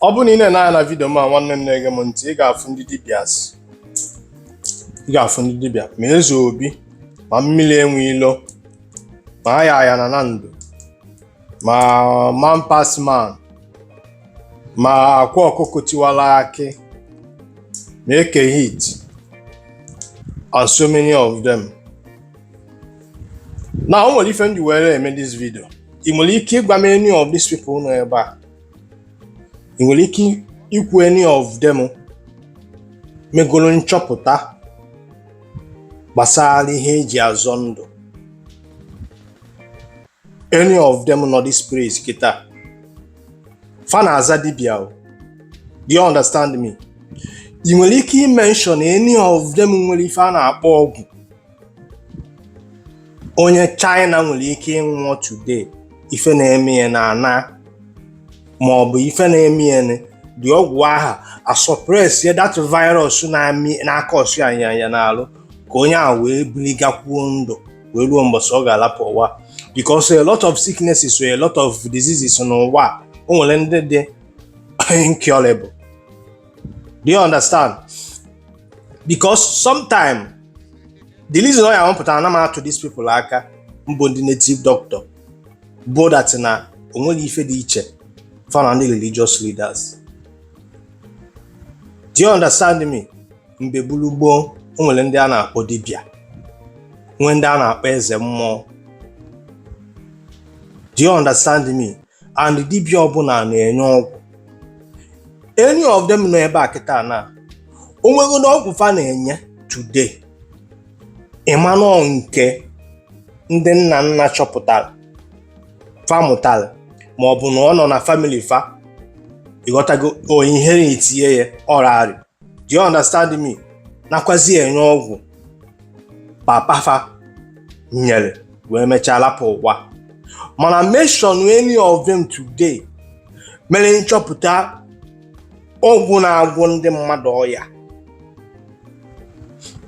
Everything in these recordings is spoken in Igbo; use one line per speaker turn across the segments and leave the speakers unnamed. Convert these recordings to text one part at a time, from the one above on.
Ọ bụ na ị na-anya na vidio ma nwanne nne gị m ntị, ị ga-afụ ndị dibịa ma eze obi ma mmiri enwe ilo ma aya na ndụ ma man pass man ma akwa ọkụkọ tiwala akị ma eke hit and so many of them. Na o nwere ife ndị were eme this video. Ị nwere ike ịgwa m any of these people nọ ebe a? Ị nwere ike ikwu any of them megolo nchọpụta gbasara ihe eji azọ ndụ? Any of them nọ this place kịta fa na-aza dibịa o. Do you understand me? Ị nwere ike imention any of them nwere ife a na-akpọ ọgwụ onye China nwere ike ịnwụ today, ife na-eme ya na ana ma ọ bụ ife na-eme ya dị ọgwụ aha a suppress ya that virus na-akọsụ anya n'alụ ka onye a wee biligakwuo ndụ wee ruo mbọsị ọ ga-alapụ ụwa. Because a lot of sicknesses or a lot of diseases n'ụwa o nwere ndị dị incurable. Do you understand? Because sometimes the reason why I want to put an to these people aka mbụ ndị native doctor bụ that na onwere ife dị iche from ndị religious leaders. Do you understand me? Mgbe gburu gboo o nwere ndị a na-akpọ dibịa, nwee ndị a na-akpọ eze mmụọ. Do you understand me? And dibịa ọbụla na-enye ọgwụ. Any of them nọ ebe a kịta na o nwego n'ọgwụ fa na-enye today, ịmanụ nke ndị nna nna chọpụtara fa mụtara ma ọ bụ na ọ nọ na family fa, ịghọtago, o inherit ya ọrịa. Do you understand me? Nakwazi enye ọgwụ papa fa nyere wee mechaa lapụ ụwa. Mana mention any of them today mere nchọpụta ọgwụ na-agwọ ndị mmadụ ọya.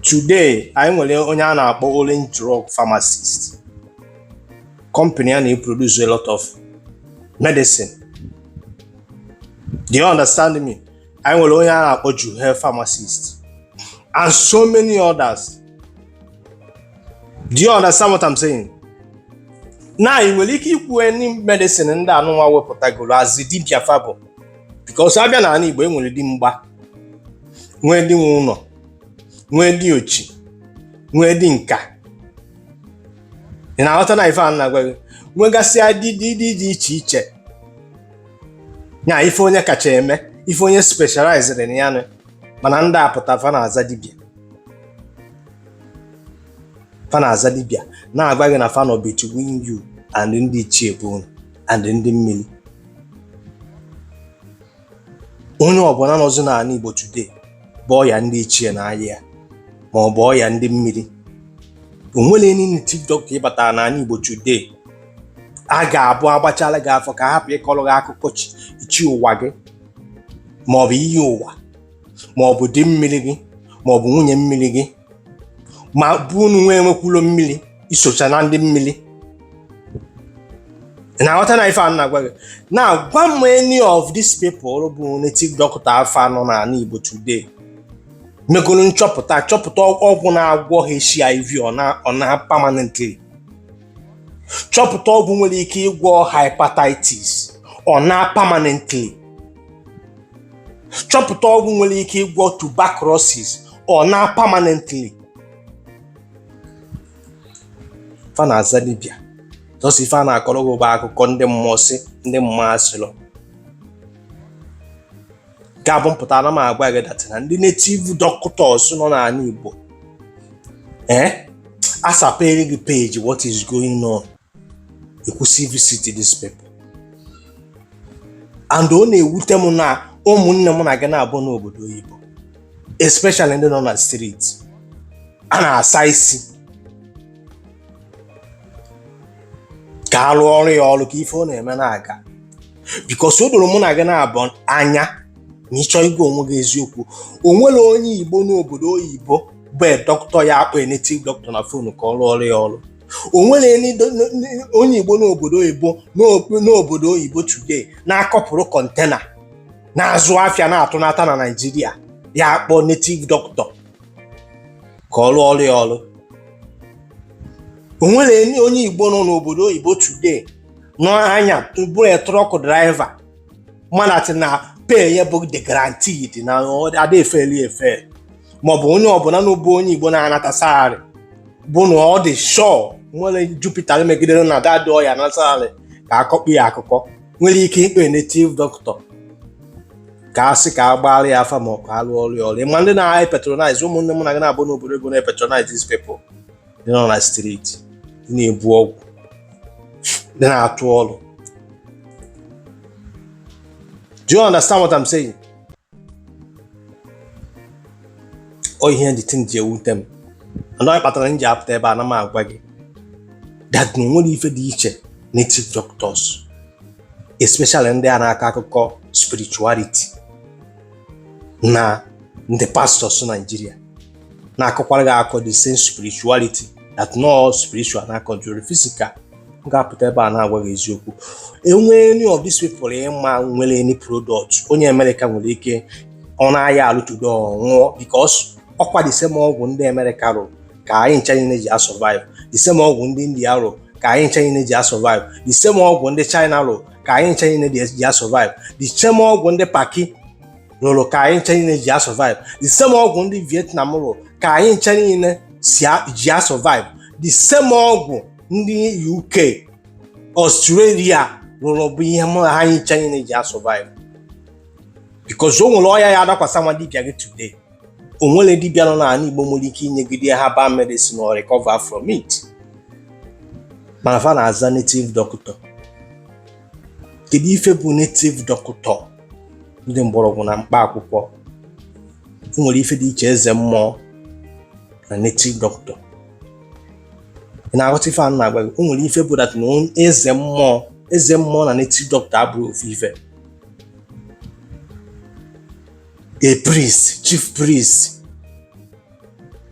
Today anyị nwere onye a na-akpọ Orange Drug Pharmacist, company a na-produce a lot of medicine. Do you understand me? Anyị nwere onye a na-akpọ Juhe Pharmacist and so many others. Do you understand what I'm saying? Na ị nwere ike ikwu any medicine ndị anụnwa wepụtagoro as dibịa fabụ, because abịa na ala Igbo enwere dị mgba, nwee dị nwe ụlọ, nwee dị ochi, nwee dị nka. Ị na-aghọta na ife a na-agwa gị? Nwegasịa dị iche iche nya ife onye kacha eme, ife onye specialized na ya. Mana ndị apụta fa na-aza dibịa na-agwa gị na fa nọ between you and ndị ichie bụ and ndị mmiri. Onye ọbụla nọzụ n'ala Igbo today bụ ọya ndị ichie na ahịa ma ọ bụ ọya ndị mmiri. O nwere any native doctor ịbatara n'ala Igbo today a ga-abụ agbachala gị afọ ka hapụ ịkọrọ gị akụkọ ichi ụwa gị ma ọ bụ iyi ụwa ma ọ bụ dị mmiri gị ma ọ bụ nwunye mmiri gị ma bụ unu nwee enwekwulo mmiri isocha na ndị mmiri. Na-aghọta na ife a na-agwa gị? Na gwa m any of these people bụ native doctor afọ anọ n'ala Igbo today megolo nchọpụta ọgwụ na-agwọ HIV ọ na permanently, chọpụta ọgwụ nwere ike ịgwọ hepatitis ọ na permanently, chọpụta ọgwụ nwere ike ịgwọ tuberculosis ọ na permanently. Fa na-aza dibịa tọsi ife a na-akọrọ gị bụ akụkọ ndị mmụọ si ndị mmụọ asịrọ. Ga-abụ mpụta na m agwa gị dat na ndị native doctors nọ n'ala Igbo asapere gị page what is going on, ekwusi visit these people. And ọ na-ewute m na ụmụnne m na-aga na-abụ n'obodo oyibo, especially ndị nọ na street, a na-asa isi ka arụ ọrụ ya ọrụ ka ife ọ na-eme na-aga. Because o doro mụ na gị na-abụ anya na ịchọ igwe onwe gị eziokwu. O nwere onye Igbo n'obodo oyibo bụ dọkịta ya akpọ native doctor na fonu ka ọ rụọ ọrụ ya ọrụ. O nwere onye Igbo n'obodo oyibo today na-akọpụrụ kọntena na-azụ afịa na-atụnata na Naịjirịa ya akpọ native doctor ka ọ rụọ ọrụ ya ọrụ. O nwere onye Igbo nọ n'obodo oyibo today nọ anya bụrụ trọk driver mana na pay ya bụ the guaranteed na ada efeli efe, maọbụ onye ọbụla n'obo onye Igbo na-anata salary bụ na ọ dị sure nwere Jupiter megidere na dadị ọya na salary ka akọkpụ ya akụkọ nwere ike ikpe native doctor ka asị ka agbara ya afa ma ọ ka alụ ọrụ ọrụ. Ma ndị na-patronize ụmụnne m na gị na-abụ n'obodo ego na-patronize these people dị nọ na street, dị na-ebu ọgwụ, dị na-atụ ọrụ. Do you understand what I'm saying? Oh, ihe ndị tin ji ewute m. Ndị onye kpatara nji apụta ebe a na m agwa gị that na nwere ife dị iche native doctors, especially ndị a na-akọ akụkọ spirituality na ndị pastors Nigeria na-akọkwara gị akọ the same spirituality that no spiritual na-akọ jụrụ physical. M ga-apụta ebe a na-agwa gị eziokwu. Enwere any of these people ịma nwere any product onye America nwere ike ọ na-aya alụtụdo ọnwụọ because ọkwa the same ọgwụ ndị America rụrụ ka anyị ncha niile ji survive, the same ọgwụ ndị India rụrụ ka anyị ncha niile ji survive, the same ọgwụ ndị China rụrụ ka anyị ncha niile ji survive, the same ọgwụ ndị Paki rụrụ ka anyị ncha niile ji survive, the same ọgwụ ndị Vietnam rụrụ ka anyị ncha niile ji survive, the same ọgwụ ndị UK, Australia rụrụ bụ ihe mụ na ha ncha niile ji survive. Because o nwere ọya ya adakwasa nwa dibịa gị today, o nwere dibịa nọ n'ala Igbo nwere ike inyegide herbal medicine or recover from it, mana fa na-aza native doctor. Kedu ife bụ native doctor? Ndị mgbọrọgwụ na mkpa akwụkwọ. O nwere ife dị iche eze mmụọ na native doctor. Ị na-aghọta ife a na-agwa gị? O nwere ife bụ that na eze mmụọ na native doctor abụrụ ofu ife. A priest, chief priest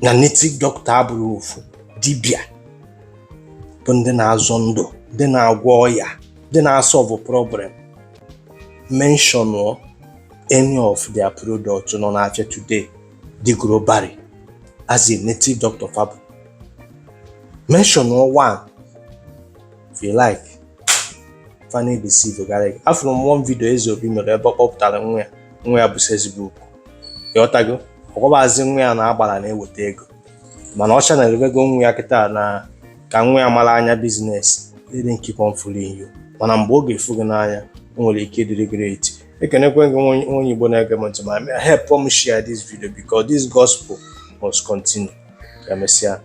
na native doctor abụrụ ofu. Dibịa bụ ndị na-azọ ndụ, ndị na-agwọ ọya, ndị na-solve problem. Mention any of their products nọ n'afịa today dị globally as a native doctor fabụ. Mention one if you like. Fanny deceive gara. After one video eze obi mere ebe ọ kpọpụtara nwa ya bụ Facebook. Ịghọtago? Ọkwabazi nwa ya na-agbara na-eweta ego, mana ọ chanelebego nwa ya kịta na ka nwa ya mara anya business. They didn't keep on fooling you. Mana mgbe oge efu gị n'anya, o nwere ike dịrị great. Ekenekwe gị onye Igbo na-ege m ntị, ma help me share this video because this gospel must continue. Ka emesịa.